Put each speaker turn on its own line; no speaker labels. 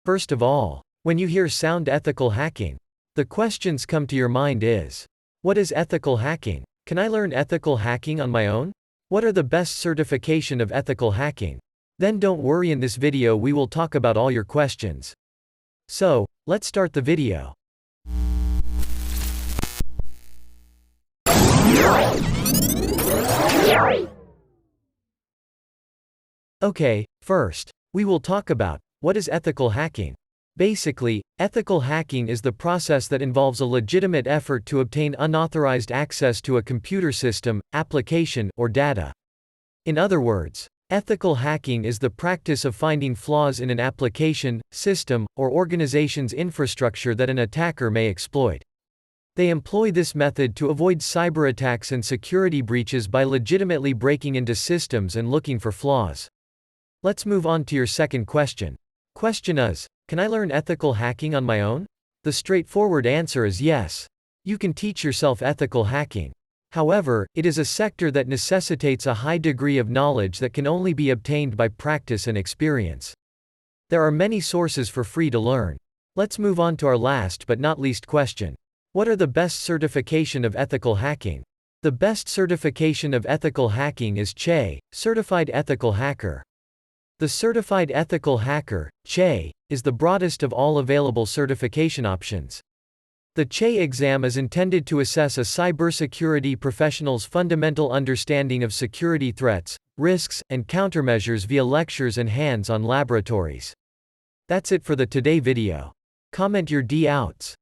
First of all, when you hear sound ethical hacking, the questions come to your mind is, what is ethical hacking? Can I learn ethical hacking on my own? What are the best certification of ethical hacking? Then don't worry, in this video we will talk about all your questions. So, let's start the video. Okay, first, we will talk about, what is ethical hacking? Basically, ethical hacking is the process that involves a legitimate effort to obtain unauthorized access to a computer system, application, or data. In other words, ethical hacking is the practice of finding flaws in an application, system, or organization's infrastructure that an attacker may exploit. They employ this method to avoid cyberattacks and security breaches by legitimately breaking into systems and looking for flaws. Let's move on to your second question. Question is, can I learn ethical hacking on my own? The straightforward answer is yes. You can teach yourself ethical hacking. However, it is a sector that necessitates a high degree of knowledge that can only be obtained by practice and experience. There are many sources for free to learn. Let's move on to our last but not least question. What are the best certification of ethical hacking? The best certification of ethical hacking is CHE, Certified Ethical Hacker. The Certified Ethical Hacker, CHE, is the broadest of all available certification options. The CHE exam is intended to assess a cybersecurity professional's fundamental understanding of security threats, risks, and countermeasures via lectures and hands-on laboratories. That's it for the today video. Comment your doubts.